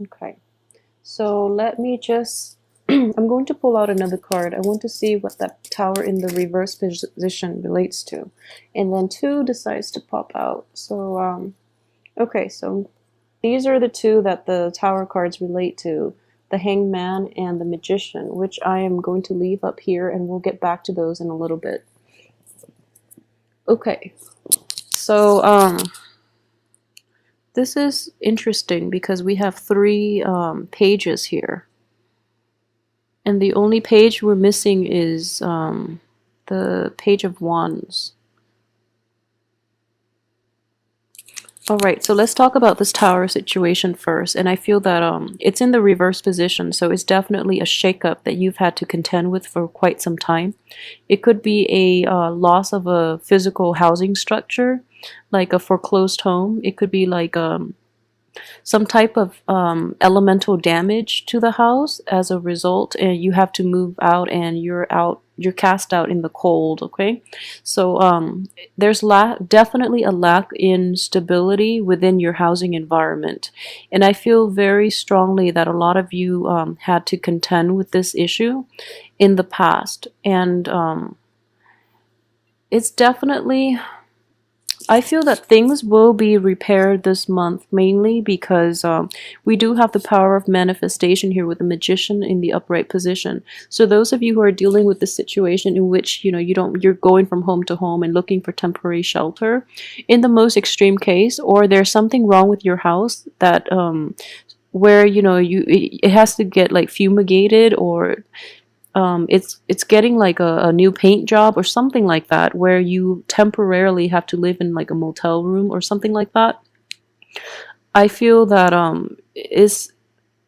Okay. So let me just, I'm going to pull out another card. I want to see what that tower in the reverse position relates to. And then two decides to pop out. So, okay, so these are the two that the tower cards relate to, the hangman and the magician, which I am going to leave up here and we'll get back to those in a little bit. Okay, so, this is interesting because we have three pages here. And the only page we're missing is the Page of Wands. Alright, so let's talk about this tower situation first. And I feel that it's in the reverse position, so it's definitely a shakeup that you've had to contend with for quite some time. It could be a loss of a physical housing structure, like a foreclosed home. It could be like some type of elemental damage to the house as a result, and you have to move out and you're cast out in the cold. Okay, so there's definitely a lack in stability within your housing environment, and I feel very strongly that a lot of you had to contend with this issue in the past, and it's definitely, I feel that things will be repaired this month, mainly because we do have the power of manifestation here with the magician in the upright position. So those of you who are dealing with the situation in which you're going from home to home and looking for temporary shelter, in the most extreme case, or there's something wrong with your house that where it has to get like fumigated, or it's getting like a new paint job or something like that, where you temporarily have to live in like a motel room or something like that. I feel that is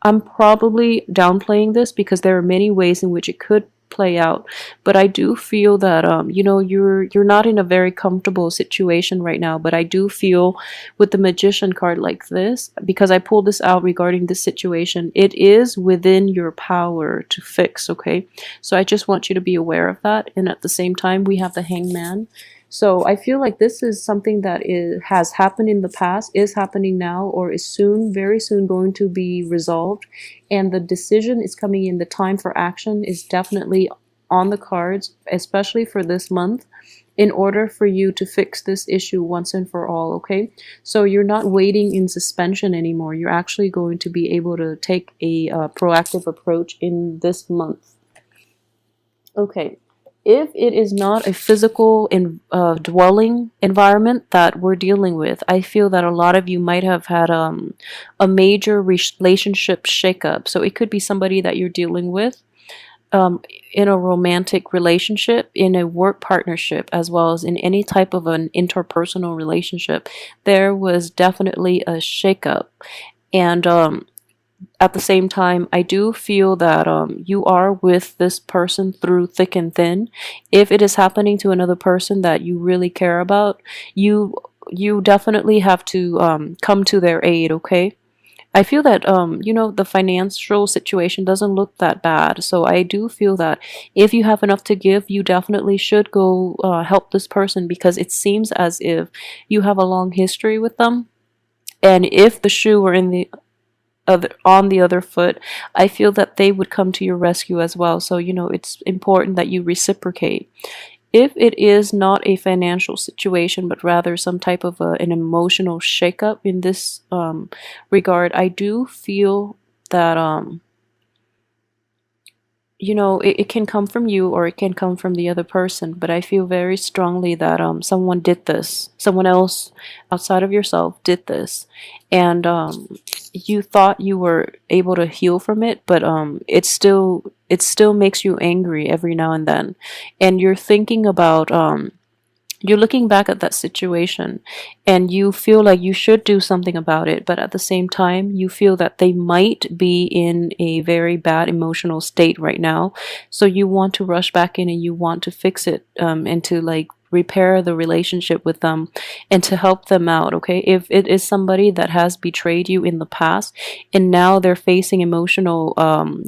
I'm probably downplaying this because there are many ways in which it could play out, but I do feel that you're not in a very comfortable situation right now. But I do feel with the magician card like this, because I pulled this out regarding this situation, it is within your power to fix. Okay, so I just want you to be aware of that. And at the same time, we have the hangman. So I feel like this is something that has happened in the past, is happening now, or is soon, very soon going to be resolved. And the decision is coming in. The time for action is definitely on the cards, especially for this month, in order for you to fix this issue once and for all, okay? So you're not waiting in suspension anymore. You're actually going to be able to take a proactive approach in this month. Okay, if it is not a physical dwelling environment that we're dealing with, I feel that a lot of you might have had a major relationship shakeup. So it could be somebody that you're dealing with in a romantic relationship, in a work partnership, as well as in any type of an interpersonal relationship. There was definitely a shakeup. And at the same time, I do feel that you are with this person through thick and thin. If it is happening to another person that you really care about, you definitely have to come to their aid, okay? I feel that the financial situation doesn't look that bad. So I do feel that if you have enough to give, you definitely should go help this person, because it seems as if you have a long history with them. And if the shoe were on the other foot, I feel that they would come to your rescue as well. So, it's important that you reciprocate. If it is not a financial situation, but rather some type of an emotional shakeup in this regard, I do feel that it can come from you or it can come from the other person, but I feel very strongly that someone did this. Someone else outside of yourself did this. And you thought you were able to heal from it, but it still makes you angry every now and then. And you're thinking about you're looking back at that situation and you feel like you should do something about it, but at the same time, you feel that they might be in a very bad emotional state right now. So you want to rush back in and you want to fix it and to like repair the relationship with them and to help them out, okay? If it is somebody that has betrayed you in the past and now they're facing emotional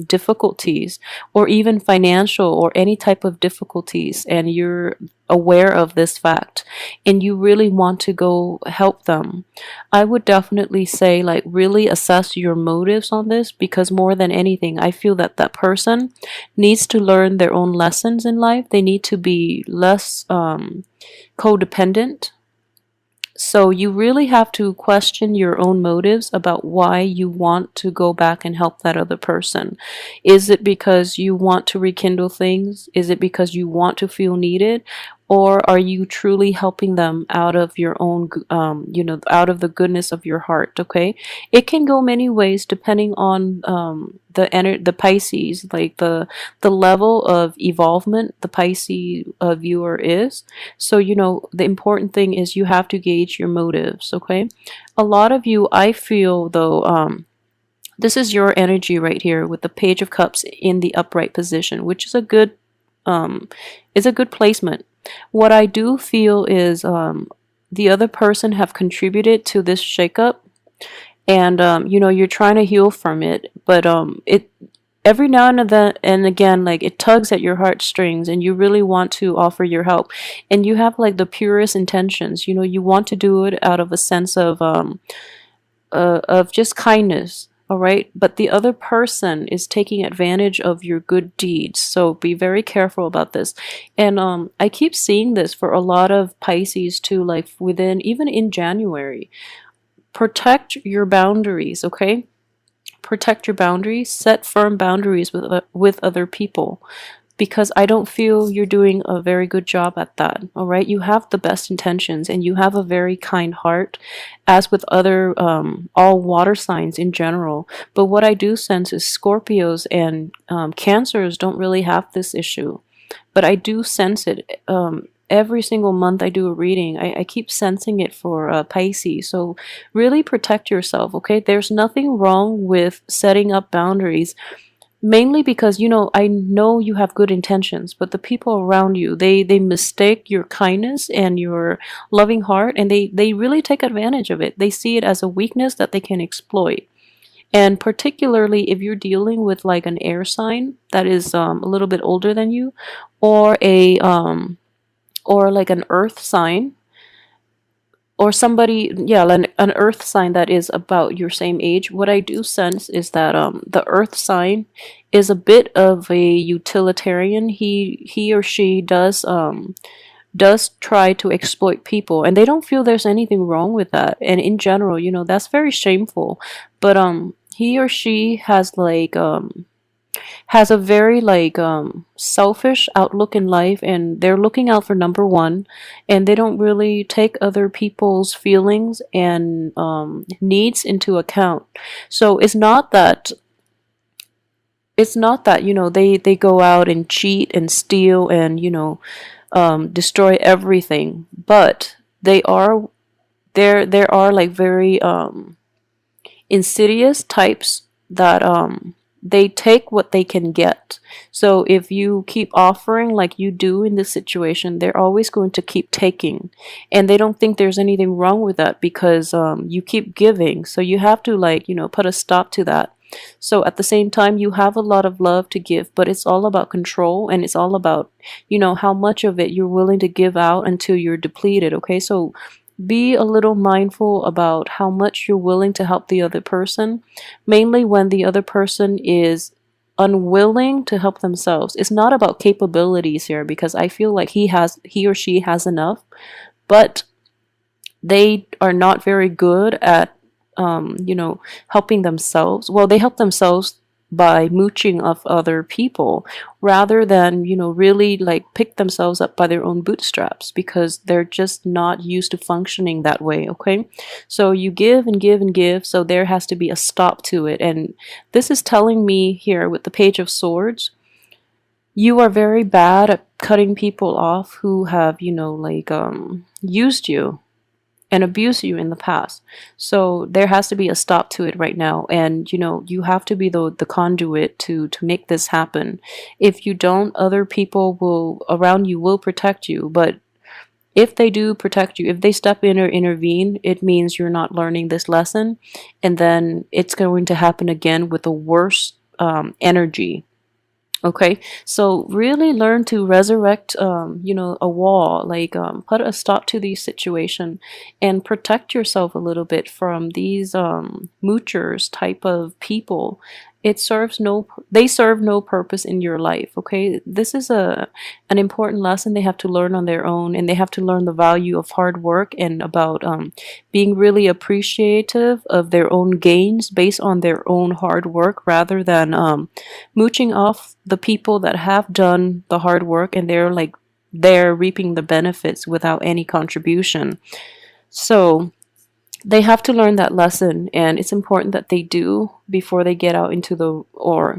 difficulties or even financial or any type of difficulties, and you're aware of this fact and you really want to go help them, I would definitely say like really assess your motives on this, because more than anything I feel that that person needs to learn their own lessons in life. They need to be less codependent. So you really have to question your own motives about why you want to go back and help that other person. Is it because you want to rekindle things? Is it because you want to feel needed? Or are you truly helping them out of your own, out of the goodness of your heart? Okay, it can go many ways depending on the Pisces, like the level of evolvement the Pisces viewer is. So the important thing is you have to gauge your motives. Okay, a lot of you, I feel though, this is your energy right here with the Page of Cups in the upright position, which is a good placement. What I do feel is the other person have contributed to this shakeup, and you're trying to heal from it, but it every now and then and again, like, it tugs at your heartstrings and you really want to offer your help, and you have like the purest intentions. You want to do it out of a sense of just kindness. All right, but the other person is taking advantage of your good deeds, so be very careful about this. And I keep seeing this for a lot of Pisces too, like within even in January. Protect your boundaries. Okay, protect your boundaries, set firm boundaries with other people, because I don't feel you're doing a very good job at that. All right, you have the best intentions and you have a very kind heart, as with other all water signs in general. But what I do sense is Scorpios and Cancers don't really have this issue, but I do sense it. Every single month I do a reading, I keep sensing it for Pisces. So really protect yourself, okay? There's nothing wrong with setting up boundaries, mainly because I know you have good intentions, but the people around you, they mistake your kindness and your loving heart, and they really take advantage of it. They see it as a weakness that they can exploit. And particularly if you're dealing with like an air sign that is a little bit older than you, or a or like an earth sign, or somebody, yeah, an earth sign that is about your same age. What I do sense is that the earth sign is a bit of a utilitarian. He or she does try to exploit people, and they don't feel there's anything wrong with that. And in general, that's very shameful. But he or she has a very like selfish outlook in life, and they're looking out for number one, and they don't really take other people's feelings and needs into account. So it's not that they go out and cheat and steal and destroy everything, but there are like very insidious types that they take what they can get. So if you keep offering like you do in this situation, they're always going to keep taking, and they don't think there's anything wrong with that because you keep giving. So you have to put a stop to that. So at the same time, you have a lot of love to give, but it's all about control, and it's all about how much of it you're willing to give out until you're depleted. Okay, so be a little mindful about how much you're willing to help the other person, mainly when the other person is unwilling to help themselves. It's not about capabilities here, because I feel like he or she has enough, but they are not very good at helping themselves. Well, they help themselves by mooching of other people, rather than really like pick themselves up by their own bootstraps, because they're just not used to functioning that way. Okay, so you give and give and give, so there has to be a stop to it. And this is telling me here with the Page of Swords, you are very bad at cutting people off who have used you and abuse you in the past. So there has to be a stop to it right now, and you have to be the conduit to make this happen. If you don't, other people around you will protect you, but if they do protect you, if they step in or intervene, it means you're not learning this lesson, and then it's going to happen again with a worse energy. Okay, so really learn to resurrect, a wall, like put a stop to the situation, and protect yourself a little bit from these moochers type of people. They serve no purpose in your life. Okay, this is an important lesson they have to learn on their own, and they have to learn the value of hard work and about being really appreciative of their own gains based on their own hard work rather than mooching off the people that have done the hard work and they're reaping the benefits without any contribution. So they have to learn that lesson, and it's important that they do before they get out into the or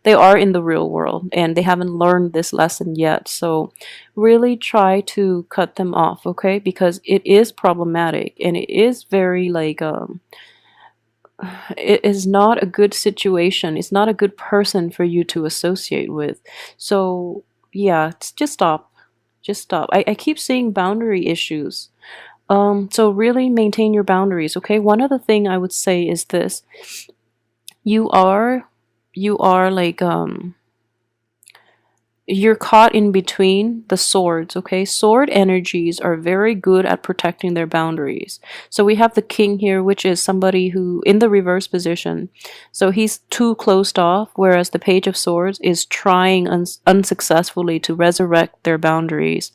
they are in the real world and they haven't learned this lesson yet. So really try to cut them off, okay? Because it is problematic and it is very it is not a good situation. It's not a good person for you to associate with. So, yeah, just stop. Just stop. I keep seeing boundary issues. So really maintain your boundaries, okay? One other thing I would say is this. You are you are you're caught in between the swords, okay? Sword energies are very good at protecting their boundaries. So we have the king here, which is somebody who, in the reverse position, so he's too closed off, whereas the page of swords is trying unsuccessfully to resurrect their boundaries.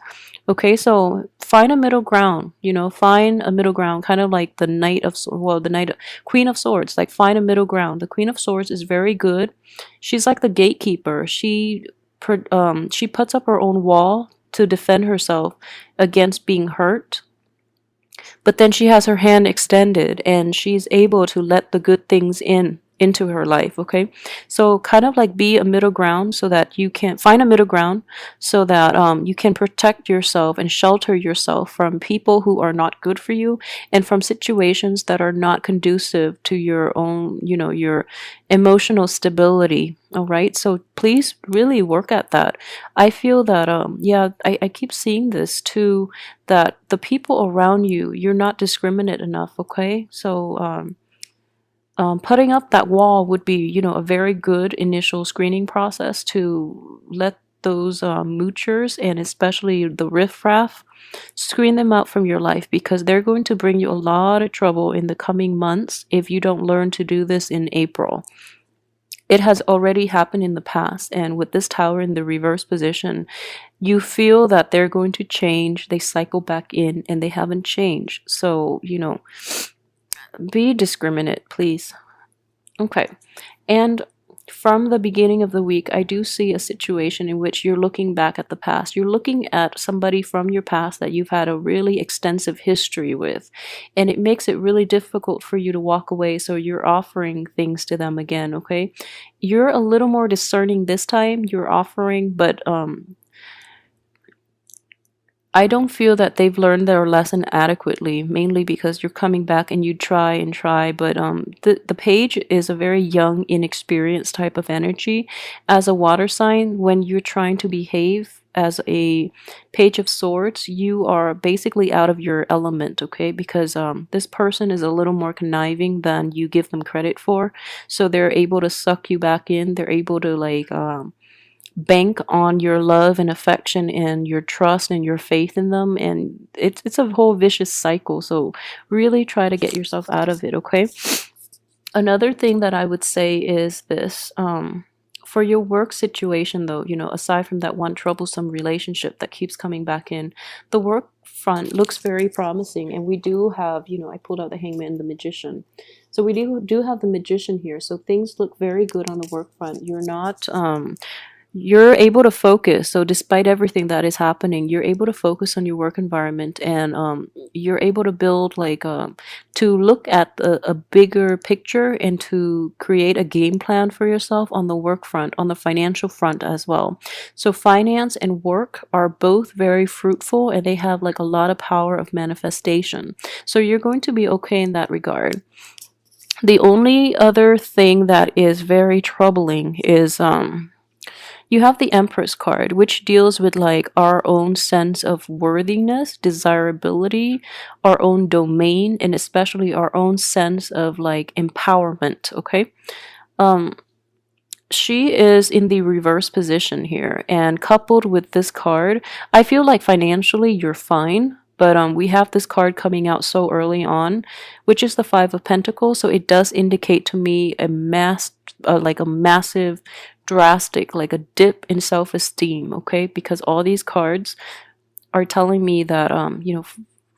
Okay, so find a middle ground, find a middle ground, kind of like the knight of, well, the knight, queen of swords, like find a middle ground. The queen of swords is very good. She's like the gatekeeper. She puts up her own wall to defend herself against being hurt, but then she has her hand extended and she's able to let the good things into her life. Okay, so kind of like be a middle ground so that you can find a middle ground so that you can protect yourself and shelter yourself from people who are not good for you and from situations that are not conducive to your own, your emotional stability. All right, so please really work at that. I feel that yeah, I keep seeing this too, that the people around you, you're not discriminate enough. Okay, so putting up that wall would be, a very good initial screening process to let those moochers and especially the riffraff screen them out from your life, because they're going to bring you a lot of trouble in the coming months if you don't learn to do this in April. It has already happened in the past, and with this tower in the reverse position, you feel that they're going to change. They cycle back in and they haven't changed. So, be discriminate, please. Okay. And from the beginning of the week, I do see a situation in which you're looking back at the past. You're looking at somebody from your past that you've had a really extensive history with, and it makes it really difficult for you to walk away. So you're offering things to them again, okay? You're a little more discerning this time. You're offering, but I don't feel that they've learned their lesson adequately, mainly because you're coming back and you try and try, but the page is a very young, inexperienced type of energy. As a water sign, when you're trying to behave as a page of swords, you are basically out of your element, okay? Because this person is a little more conniving than you give them credit for, so they're able to suck you back in. They're able to bank on your love and affection and your trust and your faith in them, and it's a whole vicious cycle. So really try to get yourself out of it, okay? Another thing that I would say is this, for your work situation though, aside from that one troublesome relationship that keeps coming back in, the work front looks very promising, and we do have, I pulled out the hangman and the magician. So we do have the magician here, so things look very good on the work front. You're able to focus. So despite everything that is happening, you're able to focus on your work environment, and you're able to build to look at a bigger picture and to create a game plan for yourself on the work front, on the financial front as well. So finance and work are both very fruitful, and they have a lot of power of manifestation. So you're going to be okay in that regard. The only other thing that is very troubling is you have the Empress card, which deals with our own sense of worthiness, desirability, our own domain, and especially our own sense of empowerment, okay? Um she is in the reverse position here, and coupled with this card, I feel like financially you're fine, but we have this card coming out so early on, which is the Five of Pentacles, so it does indicate to me a like a massive, drastic, like a dip in self-esteem, okay? Because all these cards are telling me that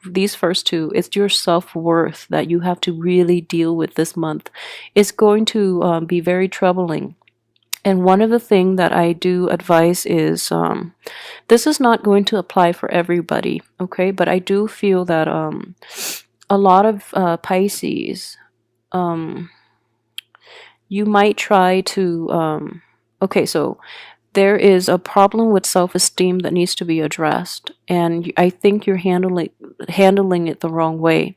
these first two, it's your self-worth that you have to really deal with this month. It's going to be very troubling. And one of the things that I do advise is this is not going to apply for everybody, okay? But I do feel that a lot of Pisces, um, you might try to, okay, so there is a problem with self-esteem that needs to be addressed, and I think you're handling it the wrong way,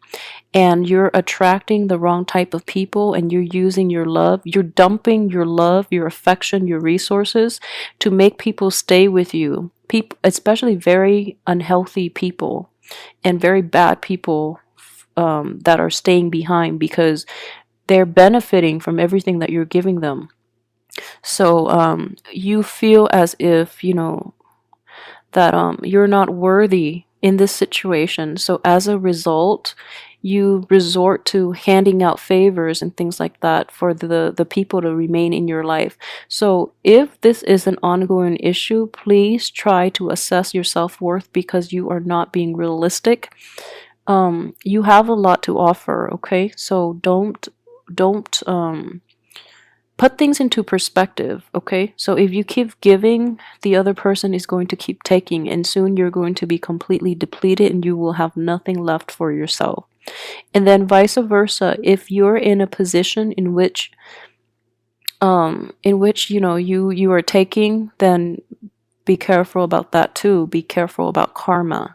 and you're attracting the wrong type of people, and you're using your love, you're dumping your love, your affection, your resources to make people stay with you, people, especially very unhealthy people and very bad people that are staying behind because they're benefiting from everything that you're giving them. So you feel as if, that you're not worthy in this situation. So as a result, you resort to handing out favors and things like that for the people to remain in your life. So if this is an ongoing issue, please try to assess your self-worth because you are not being realistic. You have a lot to offer, okay? So don't put things into perspective, okay? So if you keep giving, the other person is going to keep taking, and soon you're going to be completely depleted and you will have nothing left for yourself. And then vice versa, if you're in a position in which you are taking, then be careful about that too. Be careful about karma.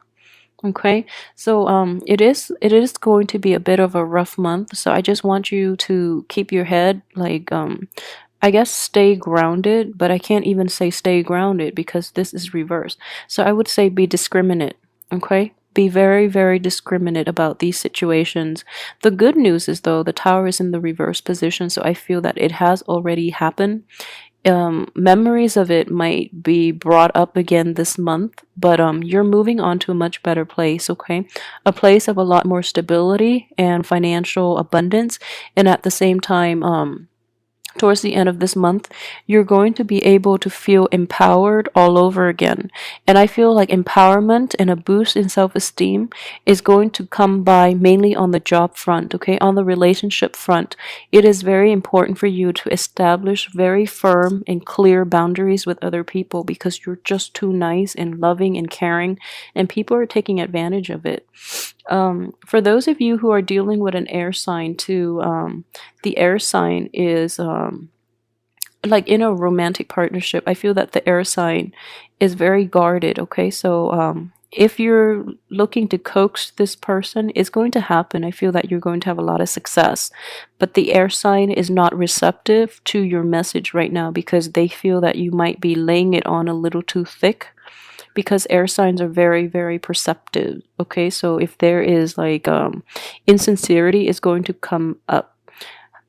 Okay, so it is going to be a bit of a rough month, so I just want you to keep your head like I guess stay grounded, but I can't even say stay grounded because this is reversed. So I would say be discriminate, okay? Be very, very discriminate about these situations. The good news is though the Tower is in the reverse position, so I feel that it has already happened. Memories of it might be brought up again this month, but you're moving on to a much better place, okay? A place of a lot more stability and financial abundance, and at the same time, towards the end of this month, you're going to be able to feel empowered all over again. And I feel like empowerment and a boost in self-esteem is going to come by mainly on the job front, okay? On the relationship front, it is very important for you to establish very firm and clear boundaries with other people because you're just too nice and loving and caring, and people are taking advantage of it. For those of you who are dealing with an air sign too, the air sign is like in a romantic partnership. I feel that the air sign is very guarded, okay? So if you're looking to coax this person, it's going to happen. I feel that you're going to have a lot of success, but the air sign is not receptive to your message right now because they feel that you might be laying it on a little too thick, because air signs are very, very perceptive, okay? So if there is like insincerity is going to come up.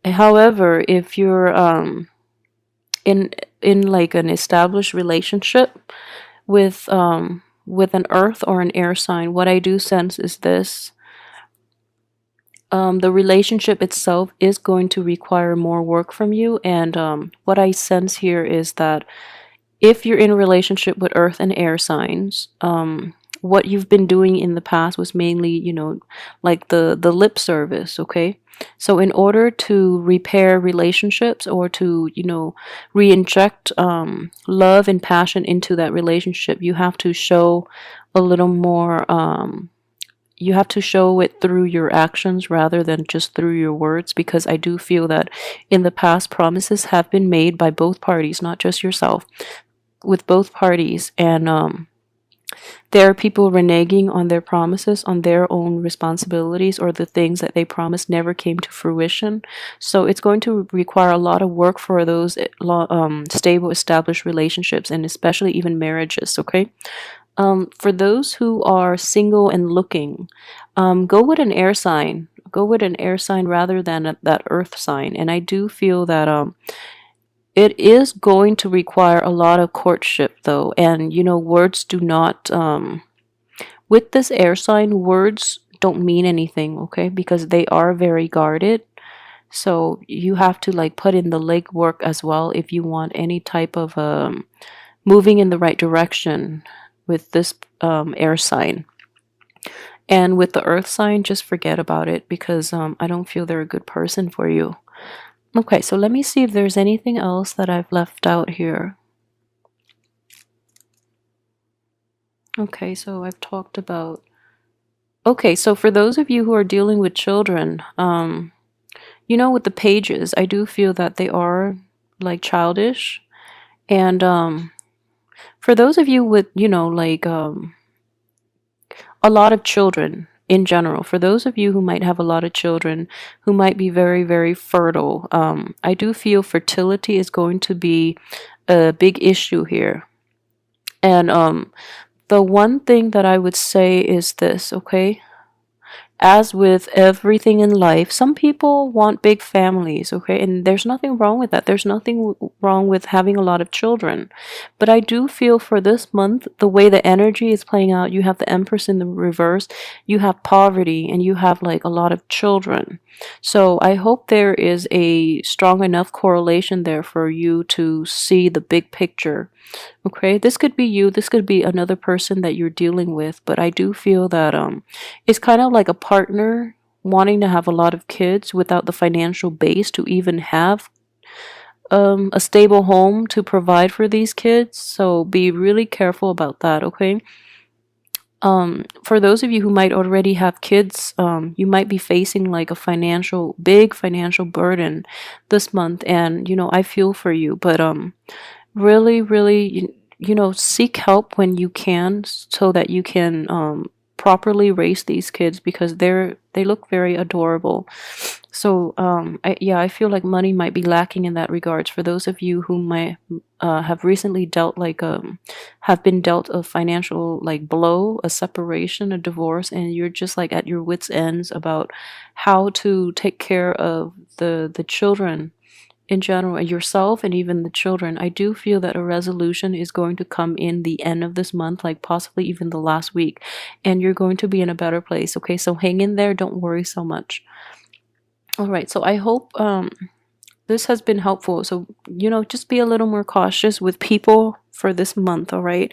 However, if you're in like an established relationship with an earth or an air sign, what I do sense is this: the relationship itself is going to require more work from you, and what I sense here is that if you're in a relationship with earth and air signs, what you've been doing in the past was mainly, like the lip service, okay? So in order to repair relationships or to, re-inject love and passion into that relationship, you have to show a little more, you have to show it through your actions rather than just through your words, because I do feel that in the past promises have been made by both parties, not just yourself, with both parties, and there are people reneging on their promises, on their own responsibilities, or the things that they promised never came to fruition. So it's going to require a lot of work for those stable, established relationships, and especially even marriages, okay? For those who are single and looking, go with an air sign. Go with an air sign rather than that earth sign. And I do feel that it is going to require a lot of courtship though, and words do not with this air sign, words don't mean anything, okay? Because they are very guarded. So you have to like put in the legwork as well if you want any type of moving in the right direction with this air sign. And with the earth sign, just forget about it because I don't feel they're a good person for you. Okay, so let me see if there's anything else that I've left out here. Okay, so I've talked about. Okay, so for those of you who are dealing with children, with the pages, I do feel that they are like childish. And for those of you with, like a lot of children in general, for those of you who might have a lot of children who might be very, very fertile, I do feel fertility is going to be a big issue here. And the one thing that I would say is this, okay? As with everything in life, some people want big families, okay? And there's nothing wrong with that. There's nothing wrong with having a lot of children. But I do feel for this month, the way the energy is playing out, you have the Empress in the reverse, you have poverty, and you have like a lot of children. So I hope there is a strong enough correlation there for you to see the big picture. Okay, this could be you, this could be another person that you're dealing with, but I do feel that it's kind of like a partner wanting to have a lot of kids without the financial base to even have a stable home to provide for these kids. So be really careful about that, okay? For those of you who might already have kids, you might be facing like a big financial burden this month, and I feel for you, but really, really, seek help when you can so that you can properly raise these kids because they look very adorable. So I feel like money might be lacking in that regards for those of you who might have recently have been dealt a financial like blow, a separation, a divorce, and you're just like at your wits' ends about how to take care of the children in general, yourself and even the children. I do feel that a resolution is going to come in the end of this month, like possibly even the last week, and you're going to be in a better place. Okay, so hang in there, don't worry so much. All right, so I hope this has been helpful. So just be a little more cautious with people for this month. All right,